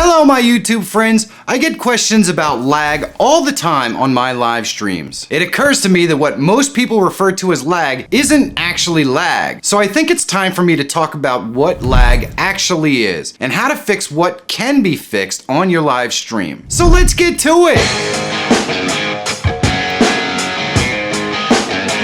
Hello my YouTube friends, I get questions about lag all the time on my live streams. It occurs to me that what most people refer to as lag isn't actually lag. So I think it's time for me to talk about what lag actually is and how to fix what can be fixed on your live stream. So let's get to it!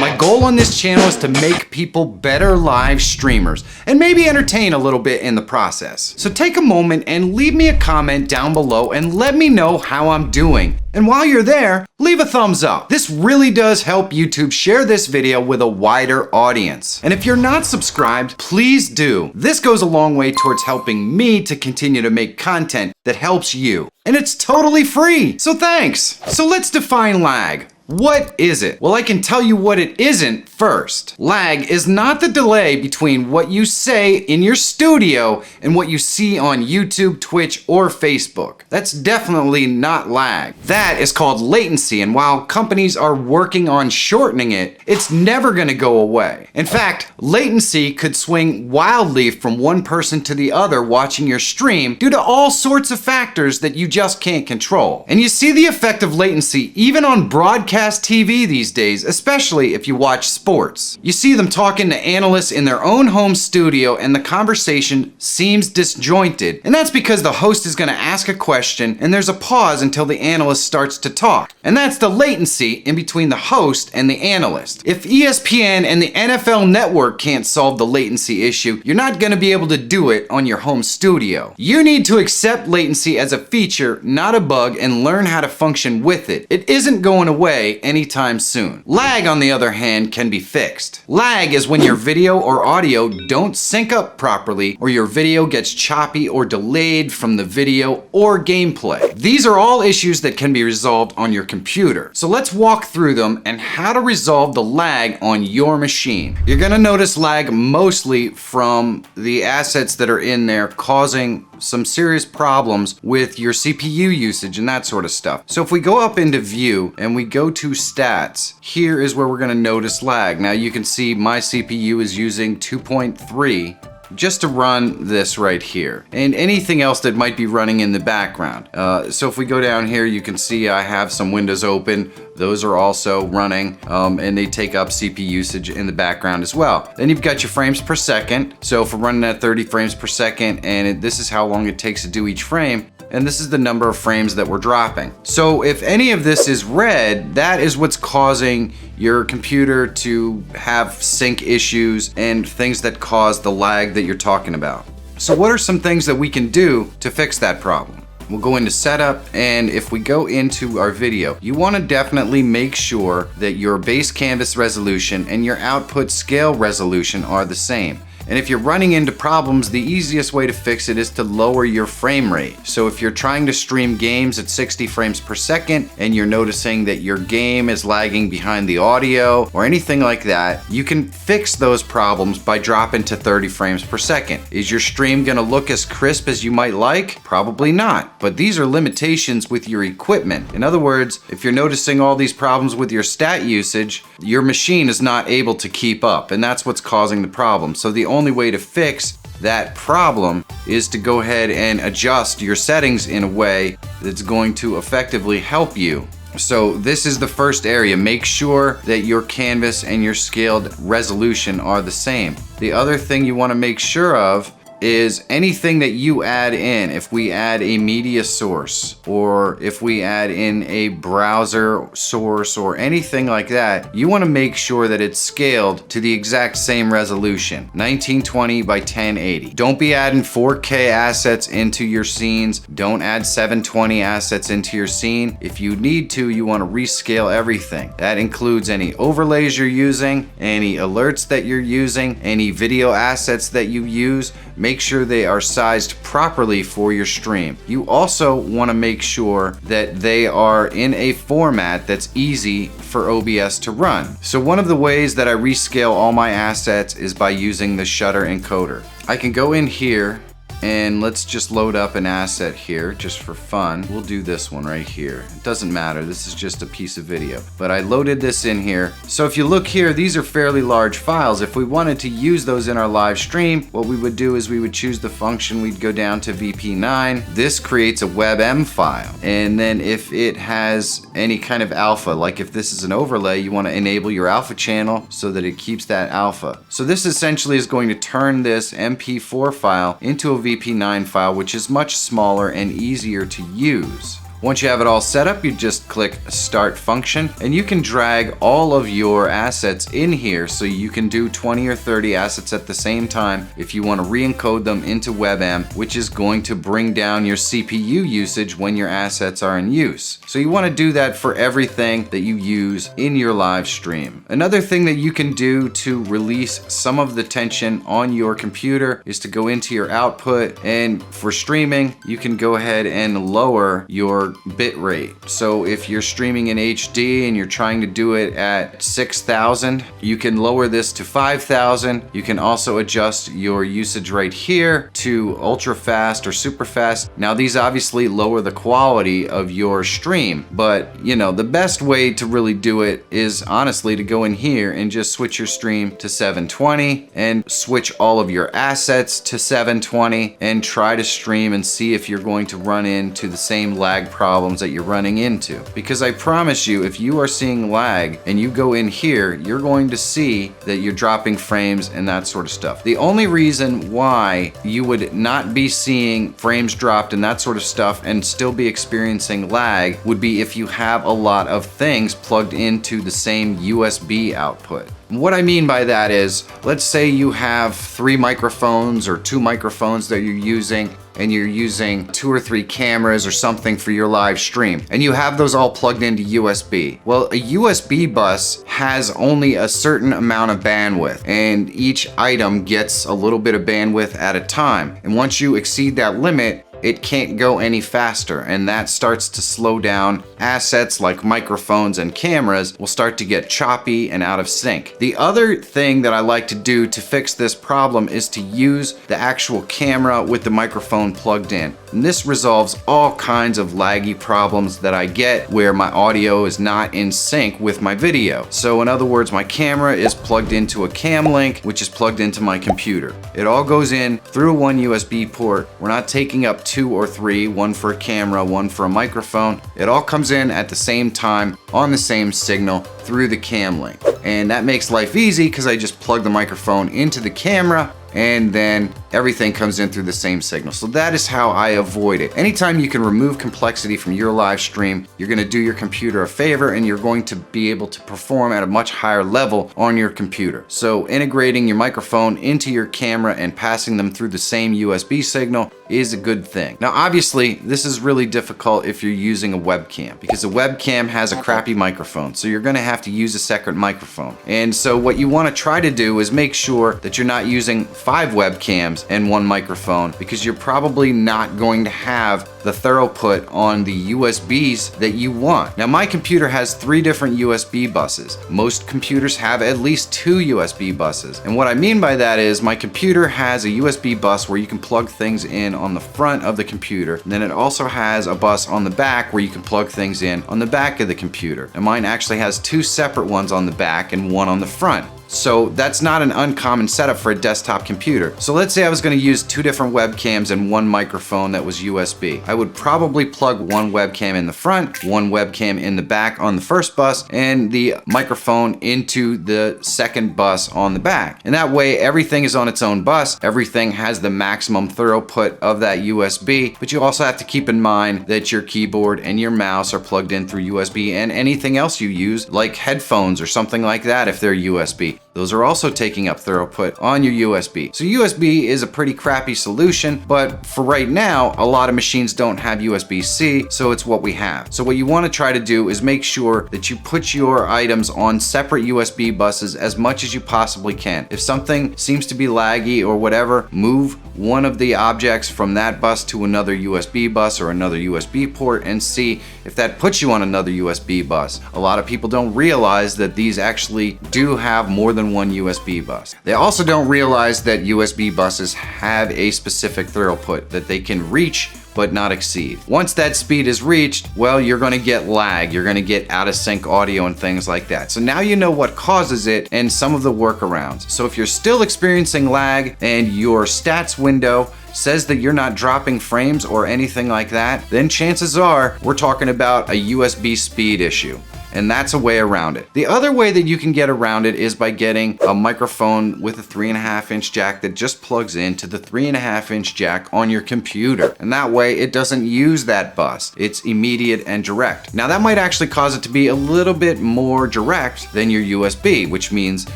My goal on this channel is to make people better live streamers and maybe entertain a little bit in the process. So take a moment and leave me a comment down below and let me know how I'm doing. And while you're there, leave a thumbs up. This really does help YouTube share this video with a wider audience. And if you're not subscribed, please do. This goes a long way towards helping me to continue to make content that helps you. And it's totally free, so thanks. So let's define lag. What is it? Well, I can tell you what it isn't first. Lag is not the delay between what you say in your studio and what you see on YouTube, Twitch, or Facebook. That's definitely not lag. That is called latency, and while companies are working on shortening it, it's never gonna go away. In fact, latency could swing wildly from one person to the other watching your stream due to all sorts of factors that you just can't control. And you see the effect of latency even on broadcast TV these days, especially if you watch sports. You see them talking to analysts in their own home studio and the conversation seems disjointed. And that's because the host is going to ask a question and there's a pause until the analyst starts to talk. And that's the latency in between the host and the analyst. If ESPN and the NFL Network can't solve the latency issue, you're not going to be able to do it on your home studio. You need to accept latency as a feature, not a bug, and learn how to function with it. It isn't going away anytime soon. Lag, on the other hand, can be fixed. Lag is when your video or audio don't sync up properly, or your video gets choppy or delayed from the video or gameplay. These are all issues that can be resolved on your computer. So let's walk through them and how to resolve the lag on your machine. You're gonna notice lag mostly from the assets that are in there causing some serious problems with your CPU usage and that sort of stuff. So if we go up into view and we go to stats, here is where we're going to notice lag. Now you can see my CPU is using 2.3 just to run this right here, and anything else that might be running in the background. So if we go down here, you can see I have some windows open. Those are also running, and they take up CPU usage in the background as well. Then you've got your frames per second. So if we're running at 30 frames per second, and this is how long it takes to do each frame, and this is the number of frames that we're dropping. So if any of this is red, that is what's causing your computer to have sync issues and things that cause the lag that you're talking about. So what are some things that we can do to fix that problem? We'll go into setup, and if we go into our video, you want to definitely make sure that your base canvas resolution and your output scale resolution are the same. And if you're running into problems, the easiest way to fix it is to lower your frame rate. So if you're trying to stream games at 60 frames per second and you're noticing that your game is lagging behind the audio or anything like that, you can fix those problems by dropping to 30 frames per second. Is your stream gonna look as crisp as you might like? Probably not, but these are limitations with your equipment. In other words, if you're noticing all these problems with your stat usage, your machine is not able to keep up, and that's what's causing the problem. So the only way to fix that problem is to go ahead and adjust your settings in a way that's going to effectively help you. So this is the first area. Make sure that your canvas and your scaled resolution are the same. The other thing you want to make sure of is anything that you add in. If we add a media source, or if we add in a browser source or anything like that, you want to make sure that it's scaled to the exact same resolution, 1920 by 1080. Don't be adding 4K assets into your scenes. Don't add 720 assets into your scene. If you need to, you want to rescale everything. That includes any overlays you're using, any alerts that you're using, any video assets that you use. Make sure they are sized properly for your stream. You also want to make sure that they are in a format that's easy for OBS to run. So one of the ways that I rescale all my assets is by using the shutter encoder. I can go in here And let's just load up an asset here just for fun. We'll do this one right here. It doesn't matter, this is just a piece of video. But I loaded this in here. So if you look here, these are fairly large files. If we wanted to use those in our live stream, what we would do is we would choose the function, we'd go down to VP9. This creates a WebM file. And then if it has any kind of alpha, like if this is an overlay, you want to enable your alpha channel so that it keeps that alpha. So this essentially is going to turn this MP4 file into a VP9 file, which is much smaller and easier to use. Once you have it all set up, you just click Start Function, and you can drag all of your assets in here so you can do 20 or 30 assets at the same time if you want to re-encode them into WebM, which is going to bring down your CPU usage when your assets are in use. So you want to do that for everything that you use in your live stream. Another thing that you can do to release some of the tension on your computer is to go into your output, and for streaming, you can go ahead and lower your bit rate. So if you're streaming in HD and you're trying to do it at 6,000, you can lower this to 5,000. You can also adjust your usage right here to ultra fast or super fast. Now these obviously lower the quality of your stream, but you know, the best way to really do it is honestly to go in here and just switch your stream to 720 and switch all of your assets to 720 and try to stream and see if you're going to run into the same lag problems that you're running into. Because I promise you, if you are seeing lag and you go in here, you're going to see that you're dropping frames and that sort of stuff. The only reason why you would not be seeing frames dropped and that sort of stuff and still be experiencing lag would be if you have a lot of things plugged into the same USB output. What I mean by that is, let's say you have 3 microphones or 2 microphones that you're using, and you're using 2 or 3 cameras or something for your live stream, and you have those all plugged into USB. Well, a USB bus has only a certain amount of bandwidth, and each item gets a little bit of bandwidth at a time. And once you exceed that limit, it can't go any faster, and that starts to slow down. Assets like microphones and cameras will start to get choppy and out of sync. The other thing that I like to do to fix this problem is to use the actual camera with the microphone plugged in. And this resolves all kinds of laggy problems that I get where my audio is not in sync with my video. So in other words, my camera is plugged into a cam link, which is plugged into my computer. It all goes in through one USB port. We're not taking up 2 or 3, one for a camera, one for a microphone. It all comes in at the same time on the same signal through the cam link. And that makes life easy because I just plug the microphone into the camera and then everything comes in through the same signal. So that is how I avoid it. Anytime you can remove complexity from your live stream, you're gonna do your computer a favor and you're going to be able to perform at a much higher level on your computer. So integrating your microphone into your camera and passing them through the same USB signal is a good thing. Now obviously this is really difficult if you're using a webcam, because a webcam has a crappy microphone, so you're gonna have to use a separate microphone. And so what you wanna try to do is make sure that you're not using 5 webcams and 1 microphone, because you're probably not going to have the throughput on the USBs that you want. Now my computer has 3 different USB buses. Most computers have at least 2 USB buses. And what I mean by that is my computer has a USB bus where you can plug things in on the front of the computer. And then it also has a bus on the back where you can plug things in on the back of the computer. And mine actually has 2 separate ones on the back and 1 on the front. So that's not an uncommon setup for a desktop computer. So let's say I was going to use 2 different webcams and 1 microphone that was USB. I would probably plug 1 webcam in the front, 1 webcam in the back on the first bus, and the microphone into the second bus on the back. And that way everything is on its own bus, everything has the maximum throughput of that USB, but you also have to keep in mind that your keyboard and your mouse are plugged in through USB, and anything else you use, like headphones or something like that if they're USB. Those are also taking up throughput on your USB. So USB is a pretty crappy solution, but for right now, a lot of machines don't have USB-C, so it's what we have. So what you want to try to do is make sure that you put your items on separate USB buses as much as you possibly can. If something seems to be laggy or whatever, move one of the objects from that bus to another USB bus or another USB port and see if that puts you on another USB bus. A lot of people don't realize that these actually do have more than all-in-one USB bus. They also don't realize that USB buses have a specific throughput that they can reach but not exceed. Once that speed is reached, well, you're gonna get lag, you're gonna get out of sync audio and things like that. So now you know what causes it and some of the workarounds. So if you're still experiencing lag and your stats window says that you're not dropping frames or anything like that, then chances are we're talking about a USB speed issue. And that's a way around it. The other way that you can get around it is by getting a microphone with a 3.5-inch jack that just plugs into the 3.5-inch jack on your computer. And that way it doesn't use that bus. It's immediate and direct. Now that might actually cause it to be a little bit more direct than your USB, which means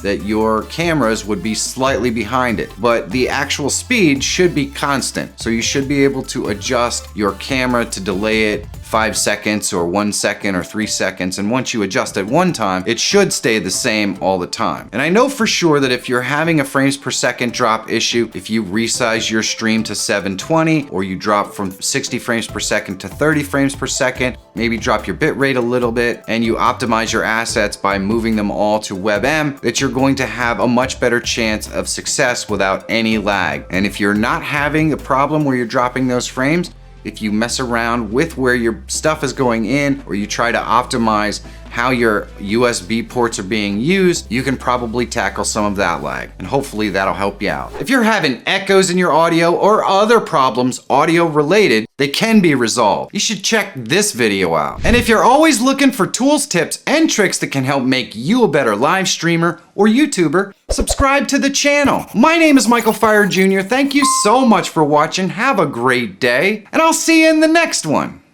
that your cameras would be slightly behind it. But the actual speed should be constant. So you should be able to adjust your camera to delay it 5 seconds or 1 second or 3 seconds, and once you adjust it one time, it should stay the same all the time. And I know for sure that if you're having a frames per second drop issue, if you resize your stream to 720 or you drop from 60 frames per second to 30 frames per second, maybe drop your bitrate a little bit, and you optimize your assets by moving them all to WebM, that you're going to have a much better chance of success without any lag. And if you're not having a problem where you're dropping those frames, if you mess around with where your stuff is going in, or you try to optimize how your USB ports are being used, you can probably tackle some of that lag, and hopefully that'll help you out. If you're having echoes in your audio or other problems audio related, they can be resolved. You should check this video out. And if you're always looking for tools, tips, and tricks that can help make you a better live streamer or YouTuber, subscribe to the channel. My name is Michael Feyrer Jr. Thank you so much for watching. Have a great day, and I'll see you in the next one.